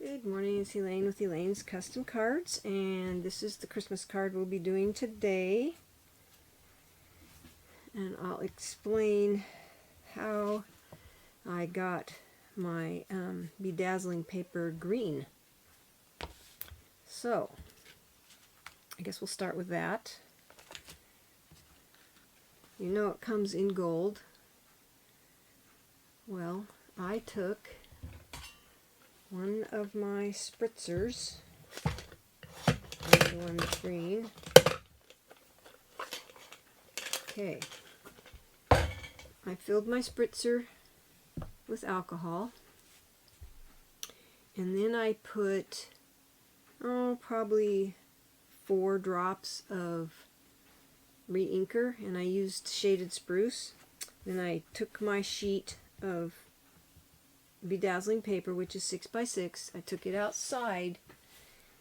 Good morning, it's Elaine with Elaine's Custom Cards, and this is the Christmas card we'll be doing today. And I'll explain how I got my bedazzling paper green. So, I guess we'll start with that. You know it comes in gold. Well, I took one of my spritzers, and the one that's green. Okay, I filled my spritzer with alcohol, and then I put probably 4 drops of re-inker, and I used shaded spruce. Then I took my sheet of bedazzling paper, which is 6x6. I took it outside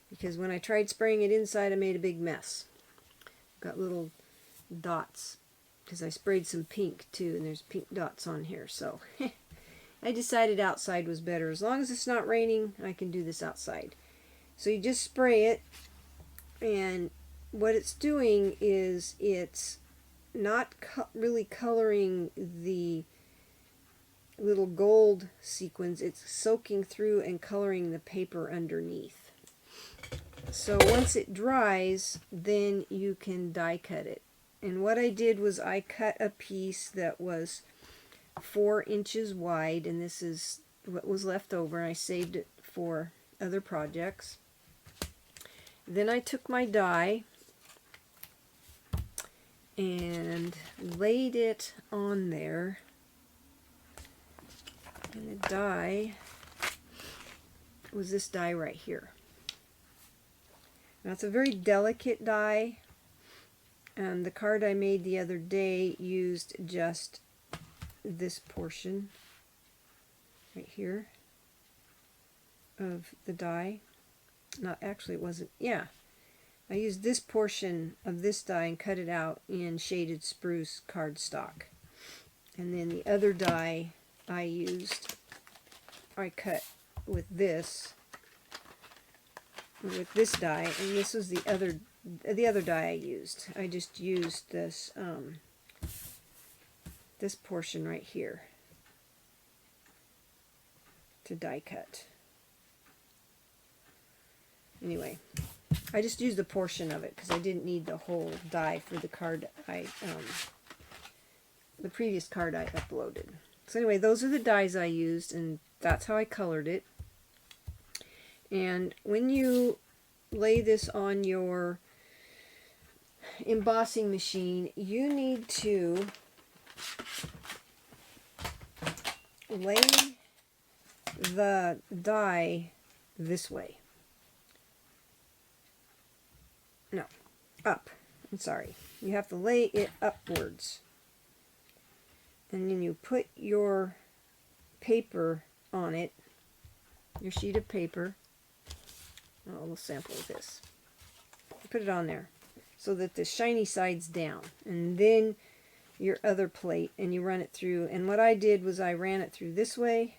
because when I tried spraying it inside, I made a big mess. Got little dots because I sprayed some pink too, and there's pink dots on here. So I decided outside was better. As long as it's not raining, I can do this outside. So you just spray it, and what it's doing is it's not really coloring the little gold sequins. It's soaking through and coloring the paper underneath. So once it dries, then you can die cut it. And what I did was I cut a piece that was 4 inches wide, and this is what was left over. I saved it for other projects. Then I took my die and laid it on there. And the die was this die right here. Now it's a very delicate die, and the card I made the other day used just this portion right here of the die. Not actually, it wasn't. Yeah, I used this portion of this die and cut it out in shaded spruce cardstock, and then the other die I cut with this die, and this was the other die I used. I just used this this portion right here to die cut. Anyway, I just used a portion of it because I didn't need the whole die for the card the previous card I uploaded. So anyway, those are the dyes I used, and that's how I colored it. And when you lay this on your embossing machine, you need to lay the die this way. No, up. I'm sorry. You have to lay it upwards. And then you put your paper on it, your sheet of paper. Oh, we'll sample this. Put it on there so that the shiny side's down. And then your other plate, and you run it through. And what I did was I ran it through this way,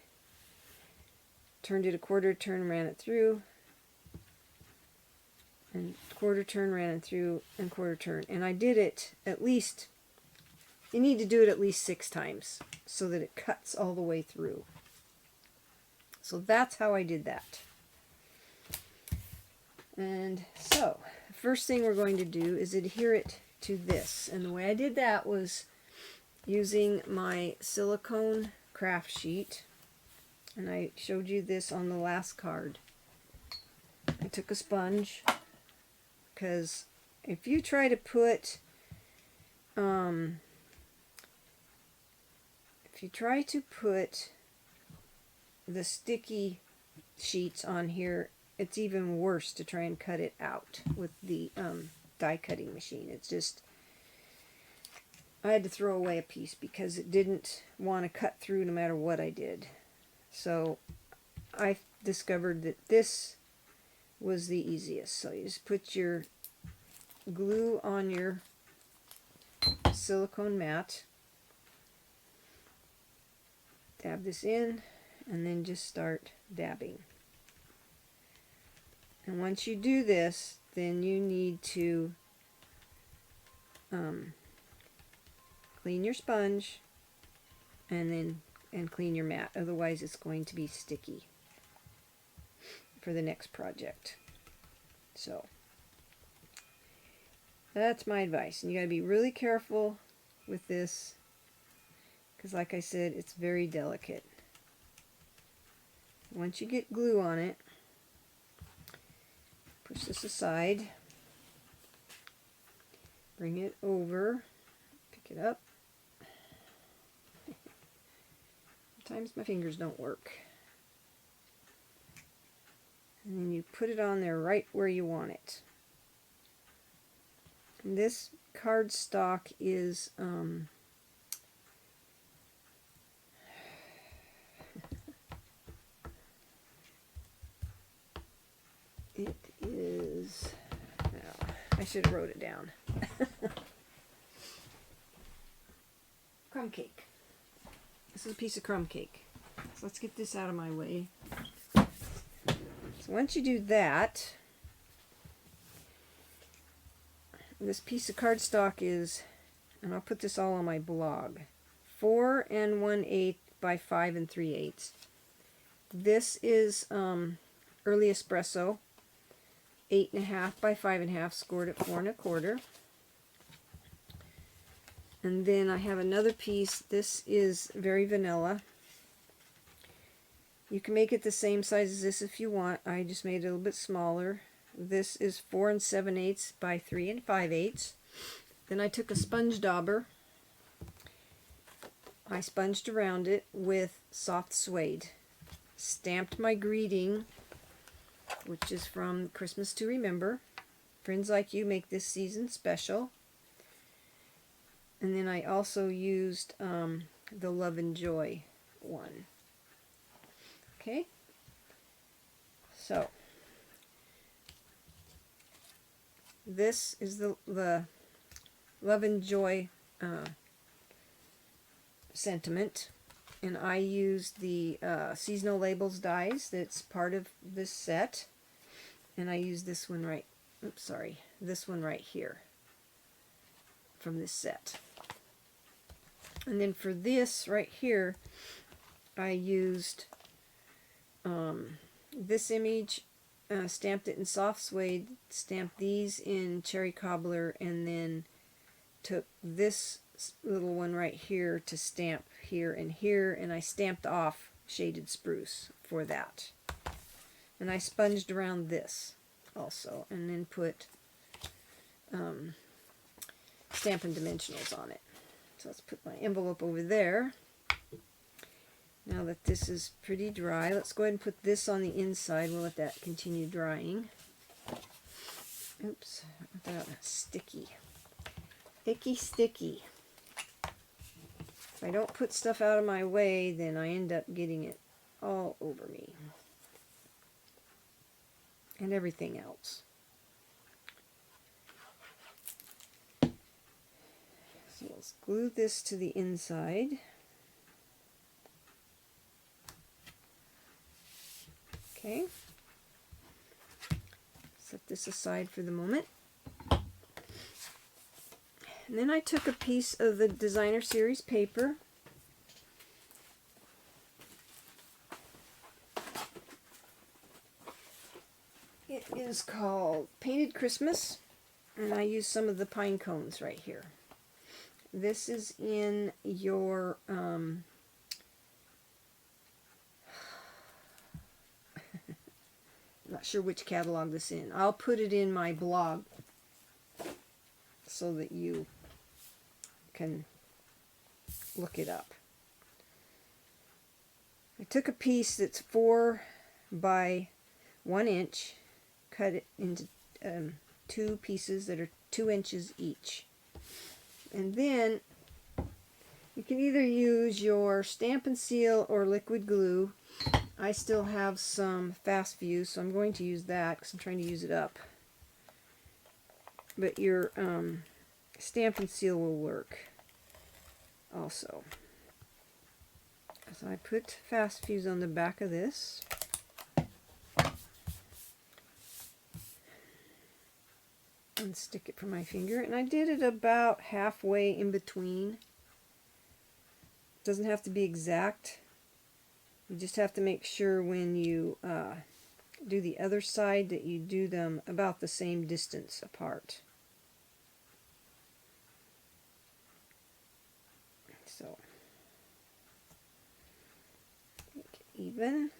turned it a quarter turn, ran it through, and quarter turn, ran it through, and quarter turn. And I did it at least, you need to do it at least 6 times so that it cuts all the way through. So that's how I did that. And so, the first thing we're going to do is adhere it to this. And the way I did that was using my silicone craft sheet. And I showed you this on the last card. I took a sponge, because if you try to put the sticky sheets on here, it's even worse to try and cut it out with the die cutting machine. It's just, I had to throw away a piece because it didn't want to cut through no matter what I did. So I discovered that this was the easiest. So you just put your glue on your silicone mat, dab this in, and then just start dabbing. And once you do this, then you need to clean your sponge and clean your mat. Otherwise it's going to be sticky for the next project. So that's my advice. And you got to be really careful with this because, like I said, it's very delicate. Once you get glue on it, push this aside, bring it over, pick it up. Sometimes my fingers don't work. And then you put it on there right where you want it. And this cardstock is it is, oh, I should have wrote it down. Crumb cake. This is a piece of crumb cake. So let's get this out of my way. So once you do that, this piece of cardstock is, and I'll put this all on my blog, 4 1/8 by 5 3/8. This is early espresso, 8.5 by 5.5, scored at 4 1/4. And then I have another piece. This is very vanilla. You can make it the same size as this if you want. I just made it a little bit smaller. This is 4 7/8 by 3 5/8. Then I took a sponge dauber. I sponged around it with soft suede. Stamped my greeting, which is from Christmas to Remember. Friends like you make this season special. And then I also used the Love and Joy one. Okay, so this is the Love and Joy sentiment, and I used the seasonal labels dies that's part of this set, and I used this one right, oops, sorry, this one right here from this set. And then for this right here, I used this image, stamped it in soft suede, stamped these in cherry cobbler, and then took this little one right here to stamp here and here, and I stamped off shaded spruce for that. And I sponged around this also, and then put Stampin' dimensionals on it. So let's put my envelope over there. Now that this is pretty dry, let's go ahead and put this on the inside. We'll let that continue drying. Oops, that's sticky. Icky sticky. If I don't put stuff out of my way, then I end up getting it all over me. And everything else. So let's glue this to the inside. Okay. Set this aside for the moment. And then I took a piece of the Designer Series paper. It is called Painted Christmas, and I used some of the pine cones right here. This is in your not sure which catalog this is in. I'll put it in my blog so that you can look it up. I took a piece that's 4 by 1 inch, cut it into 2 pieces that are 2 inches each. And then you can either use your Stampin' Seal or liquid glue. I still have some fast fuse, so I'm going to use that because I'm trying to use it up. But your Stampin' Seal will work also. So I put fast fuse on the back of this. unstick it from my finger, and I did it about halfway in between. It doesn't have to be exact. You just have to make sure when you do the other side that you do them about the same distance apart. So make it even.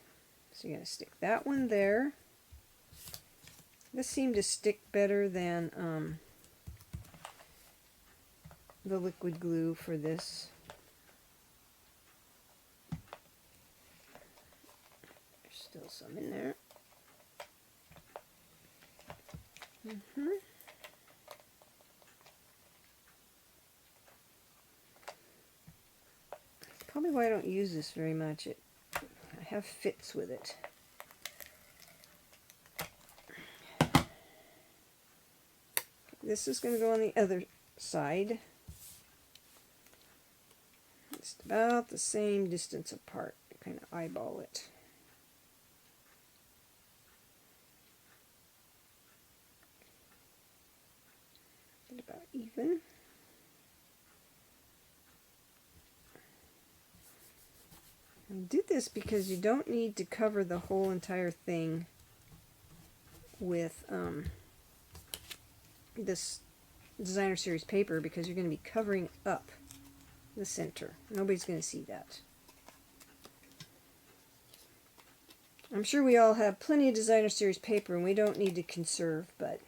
So you're going to stick that one there. This seemed to stick better than the liquid glue for this. There's still some in there. Probably why I don't use this very much. I have fits with it. This is going to go on the other side. Just about the same distance apart. Kind of eyeball it. Get about even. I did this because you don't need to cover the whole entire thing with this designer series paper, because you're going to be covering up the center. Nobody's going to see that. I'm sure we all have plenty of designer series paper and we don't need to conserve, but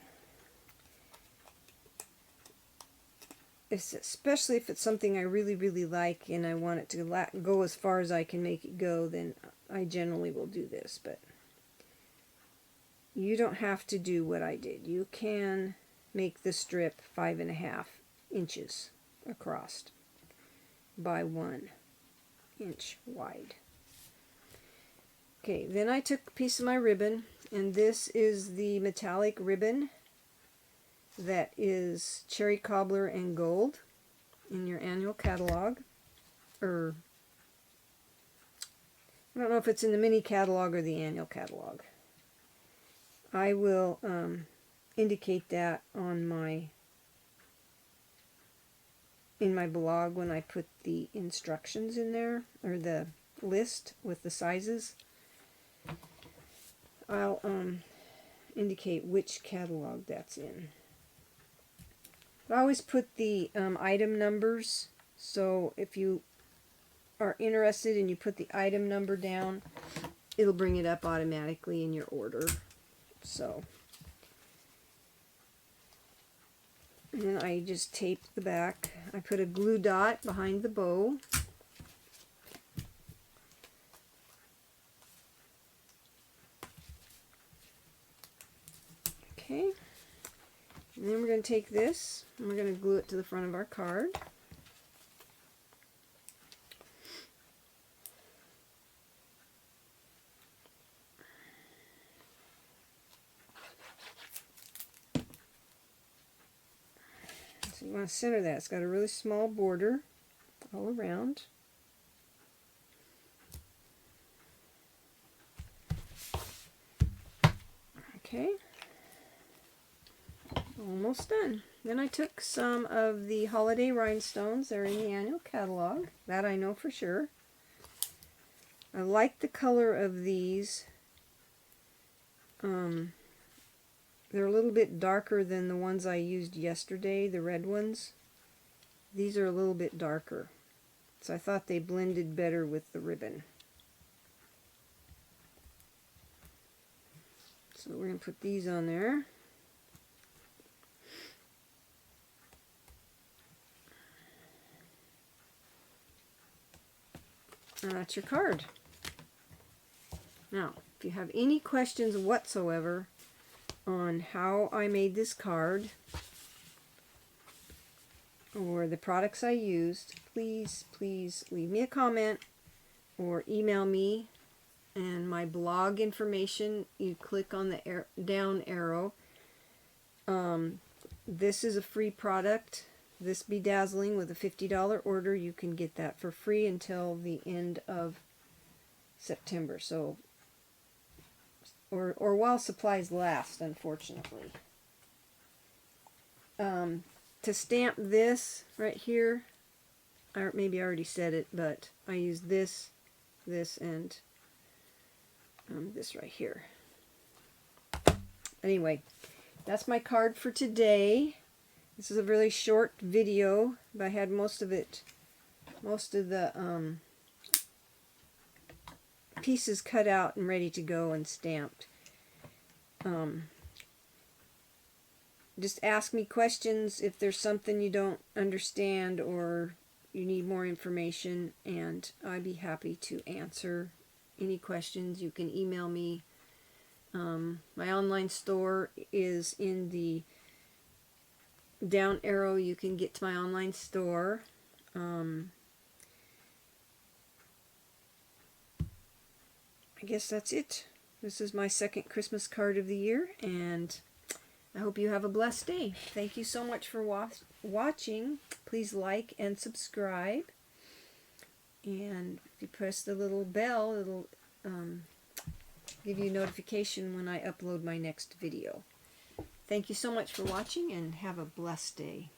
especially if it's something I really, really like and I want it to go as far as I can make it go, then I generally will do this. But you don't have to do what I did. You can make the strip 5.5 inches across by 1 inch wide. Okay, then I took a piece of my ribbon, and this is the metallic ribbon that is cherry cobbler and gold in your annual catalog, or I don't know if it's in the mini catalog or the annual catalog. I will indicate that on in my blog when I put the instructions in there, or the list with the sizes. I'll indicate which catalog that's in. I always put the item numbers, so if you are interested and you put the item number down, it'll bring it up automatically in your order. So, and then I just tape the back. I put a glue dot behind the bow. Okay. And then we're going to take this and we're going to glue it to the front of our card. So you want to center that. It's got a really small border all around. Okay. Almost done. Then I took some of the holiday rhinestones. They're in the annual catalog. That I know for sure. I like the color of these. They're a little bit darker than the ones I used yesterday, the red ones. These are a little bit darker. So I thought they blended better with the ribbon. So we're going to put these on there. And that's your card. Now, if you have any questions whatsoever on how I made this card or the products I used, please leave me a comment or email me. And my blog information, you click on the down arrow. This is a free product. This Bedazzling with a $50 order. You can get that for free until the end of September. So, or while supplies last, unfortunately. to stamp this right here, or maybe I already said it, but I use this, and this right here. Anyway, that's my card for today. This is a really short video, but I had most of the pieces cut out and ready to go and stamped. Just ask me questions if there's something you don't understand or you need more information, and I'd be happy to answer any questions. You can email me. My online store is in the down arrow. You can get to my online store. I guess that's it. This is my second Christmas card of the year, and I hope you have a blessed day. Thank you so much for watching. Please like and subscribe. And if you press the little bell, it'll give you notification when I upload my next video. Thank you so much for watching, and have a blessed day.